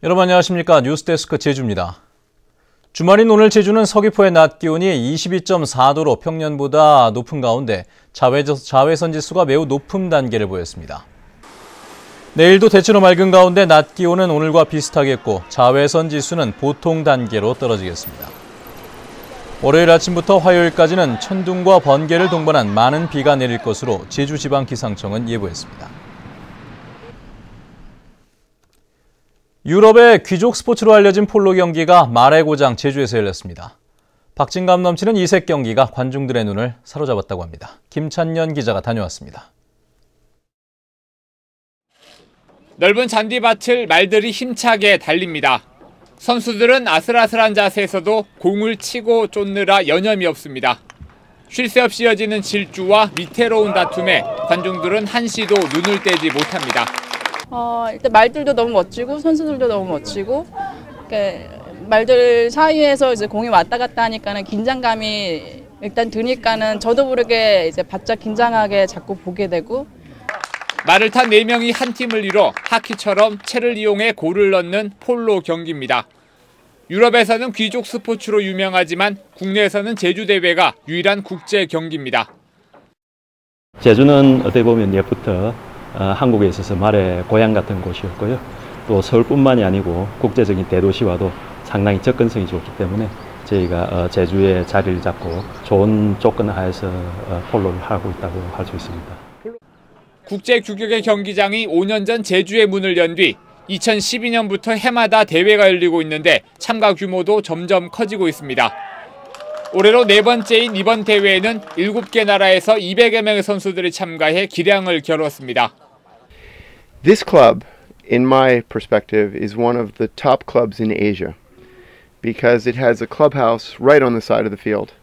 여러분 안녕하십니까. 뉴스데스크 제주입니다. 주말인 오늘 제주는 서귀포의 낮 기온이 22.4도로 평년보다 높은 가운데 자외선 지수가 매우 높은 단계를 보였습니다. 내일도 대체로 맑은 가운데 낮 기온은 오늘과 비슷하겠고 자외선 지수는 보통 단계로 떨어지겠습니다. 월요일 아침부터 화요일까지는 천둥과 번개를 동반한 많은 비가 내릴 것으로 제주지방기상청은 예보했습니다. 유럽의 귀족 스포츠로 알려진 폴로 경기가 말의 고장 제주에서 열렸습니다. 박진감 넘치는 이색 경기가 관중들의 눈을 사로잡았다고 합니다. 김찬년 기자가 다녀왔습니다. 넓은 잔디밭을 말들이 힘차게 달립니다. 선수들은 아슬아슬한 자세에서도 공을 치고 쫓느라 여념이 없습니다. 쉴 새 없이 이어지는 질주와 위태로운 다툼에 관중들은 한시도 눈을 떼지 못합니다. 일단 말들도 너무 멋지고 선수들도 너무 멋지고 말들 사이에서 이제 공이 왔다 갔다 하니까는 긴장감이 일단 드니까는 저도 모르게 이제 바짝 긴장하게 자꾸 보게 되고. 말을 탄 4명이 한 팀을 이뤄 하키처럼 채를 이용해 골을 넣는 폴로 경기입니다. 유럽에서는 귀족 스포츠로 유명하지만 국내에서는 제주 대회가 유일한 국제 경기입니다. 제주는 어떻게 보면 예부터 한국에 있어서 말의 고향 같은 곳이었고요. 또 서울뿐만이 아니고 국제적인 대도시와도 상당히 접근성이 좋기 때문에 저희가 제주에 자리를 잡고 좋은 조건 하에서 폴로를 하고 있다고 할 수 있습니다. 국제 규격의 경기장이 5년 전 제주에 문을 연 뒤 2012년부터 해마다 대회가 열리고 있는데 참가 규모도 점점 커지고 있습니다. 올해로 4번째인 이번 대회에는 7개 나라에서 200여 명의 선수들이 참가해 기량을 겨뤘습니다. This club, in my perspective, is one of the top clubs in Asia because it has a clubhouse right on the side of the field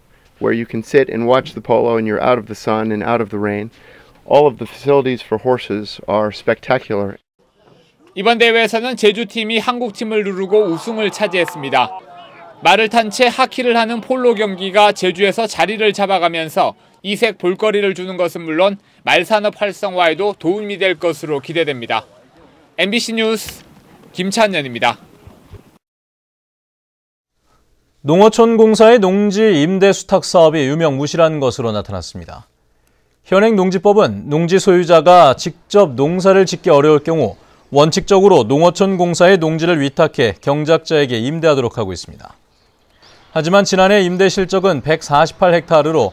where you can sit and watch the polo and you're out of the sun and out of the rain. All of the facilities for horses are spectacular. 이번 대회에서는 제주팀이 한국팀을 누르고 우승을 차지했습니다. 말을 탄 채 하키를 하는 폴로 경기가 제주에서 자리를 잡아가면서 이색 볼거리를 주는 것은 물론 말산업 활성화에도 도움이 될 것으로 기대됩니다. MBC 뉴스 김찬년입니다. 농어촌공사의 농지 임대 수탁 사업이 유명무실한 것으로 나타났습니다. 현행 농지법은 농지 소유자가 직접 농사를 짓기 어려울 경우 원칙적으로 농어촌공사의 농지를 위탁해 경작자에게 임대하도록 하고 있습니다. 하지만 지난해 임대 실적은 148헥타르로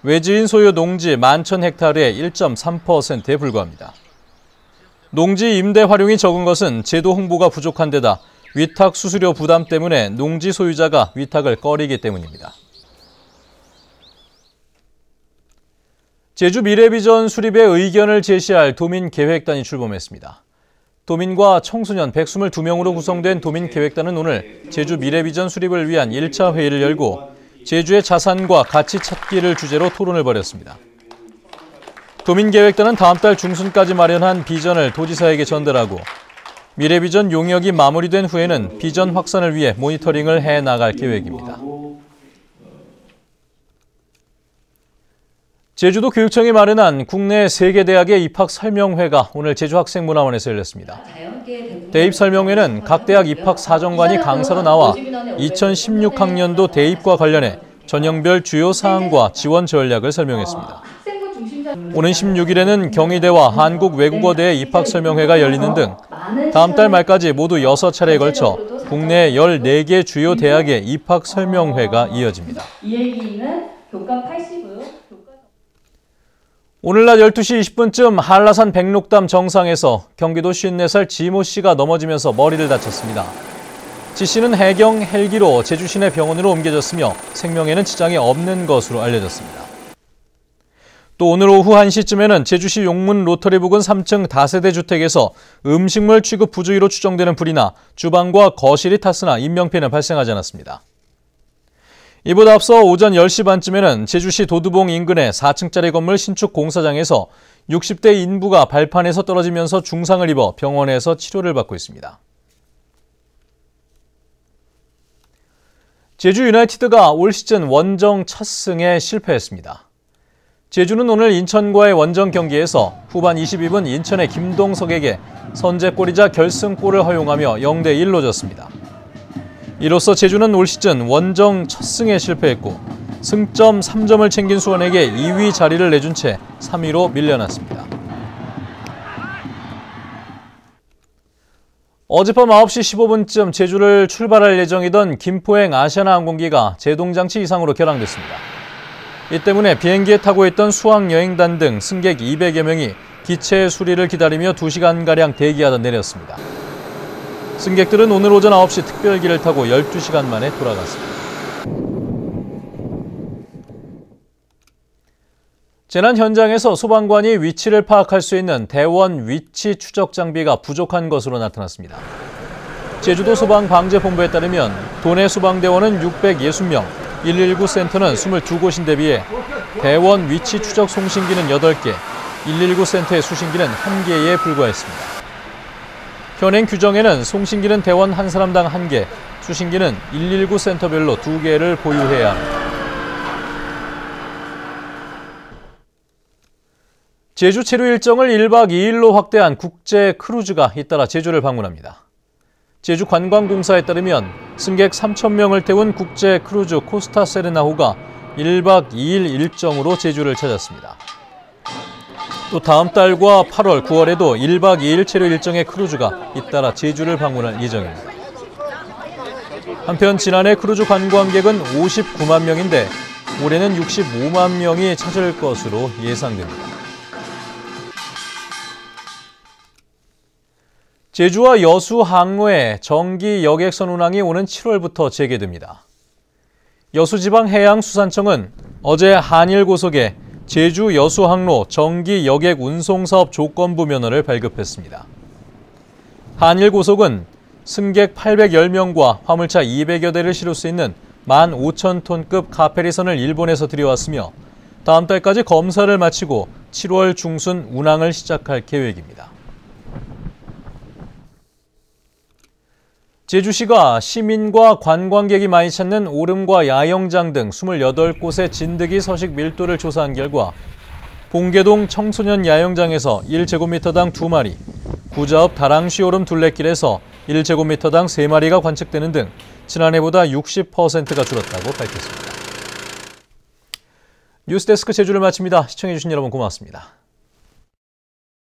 외지인 소유 농지 11,000헥타르의 1.3%에 불과합니다. 농지 임대 활용이 적은 것은 제도 홍보가 부족한 데다 위탁 수수료 부담 때문에 농지 소유자가 위탁을 꺼리기 때문입니다. 제주 미래비전 수립에 의견을 제시할 도민계획단이 출범했습니다. 도민과 청소년 122명으로 구성된 도민계획단은 오늘 제주 미래비전 수립을 위한 1차 회의를 열고 제주의 자산과 가치 찾기를 주제로 토론을 벌였습니다. 도민계획단은 다음 달 중순까지 마련한 비전을 도지사에게 전달하고 미래비전 용역이 마무리된 후에는 비전 확산을 위해 모니터링을 해나갈 계획입니다. 제주도 교육청이 마련한 국내 3개 대학의 입학 설명회가 오늘 제주학생문화원에서 열렸습니다. 대입 설명회는 각 대학 입학 사정관이 강사로 나와 2016학년도 대입과 관련해 전형별 주요 사항과 지원 전략을 설명했습니다. 오는 16일에는 경희대와 한국외국어대의 입학 설명회가 열리는 등 다음 달 말까지 모두 6차례에 걸쳐 국내 14개 주요 대학의 입학 설명회가 이어집니다. 이 얘기는 교과 80으로 오늘 낮 12시 20분쯤 한라산 백록담 정상에서 경기도 54살 지모 씨가 넘어지면서 머리를 다쳤습니다. 지 씨는 해경 헬기로 제주 시내 병원으로 옮겨졌으며 생명에는 지장이 없는 것으로 알려졌습니다. 또 오늘 오후 1시쯤에는 제주시 용문 로터리 부근 3층 다세대 주택에서 음식물 취급 부주의로 추정되는 불이 나 주방과 거실이 탔으나 인명피해는 발생하지 않았습니다. 이보다 앞서 오전 10시 반쯤에는 제주시 도두봉 인근의 4층짜리 건물 신축 공사장에서 60대 인부가 발판에서 떨어지면서 중상을 입어 병원에서 치료를 받고 있습니다. 제주 유나이티드가 올 시즌 원정 첫 승에 실패했습니다. 제주는 오늘 인천과의 원정 경기에서 후반 22분 인천의 김동석에게 선제골이자 결승골을 허용하며 0대1로 졌습니다. 이로써 제주는 올 시즌 원정 첫 승에 실패했고 승점 3점을 챙긴 수원에게 2위 자리를 내준 채 3위로 밀려났습니다. 어젯밤 9시 15분쯤 제주를 출발할 예정이던 김포행 아시아나항공기가 제동장치 이상으로 결항됐습니다. 이 때문에 비행기에 타고 있던 수학여행단 등 승객 200여 명이 기체 수리를 기다리며 2시간가량 대기하다 내렸습니다. 승객들은 오늘 오전 9시 특별기를 타고 12시간 만에 돌아갔습니다. 재난 현장에서 소방관이 위치를 파악할 수 있는 대원 위치 추적 장비가 부족한 것으로 나타났습니다. 제주도 소방방재본부에 따르면 도내 소방대원은 660명, 119 센터는 22곳인데 비해 대원 위치 추적 송신기는 8개, 119 센터의 수신기는 1개에 불과했습니다. 현행 규정에는 송신기는 대원 한 사람당 1개, 수신기는 119 센터별로 2개를 보유해야 합니다. 제주 체류 일정을 1박 2일로 확대한 국제 크루즈가 잇따라 제주를 방문합니다. 제주관광공사에 따르면 승객 3,000명을 태운 국제 크루즈 코스타 세레나호가 1박 2일 일정으로 제주를 찾았습니다. 또 다음 달과 8월, 9월에도 1박 2일 체류 일정의 크루즈가 잇따라 제주를 방문할 예정입니다. 한편 지난해 크루즈 관광객은 59만 명인데 올해는 65만 명이 찾을 것으로 예상됩니다. 제주와 여수 항로의 정기 여객선 운항이 오는 7월부터 재개됩니다. 여수지방해양수산청은 어제 한일고속에 제주 여수 항로 정기 여객 운송사업 조건부 면허를 발급했습니다. 한일고속은 승객 810명과 화물차 200여 대를 실을 수 있는 15,000톤급 카페리선을 일본에서 들여왔으며 다음 달까지 검사를 마치고 7월 중순 운항을 시작할 계획입니다. 제주시가 시민과 관광객이 많이 찾는 오름과 야영장 등 28곳의 진드기 서식 밀도를 조사한 결과 봉계동 청소년 야영장에서 1제곱미터당 2마리, 구자읍 다랑시 오름 둘레길에서 1제곱미터당 3마리가 관측되는 등 지난해보다 60%가 줄었다고 밝혔습니다. 뉴스데스크 제주를 마칩니다. 시청해주신 여러분 고맙습니다.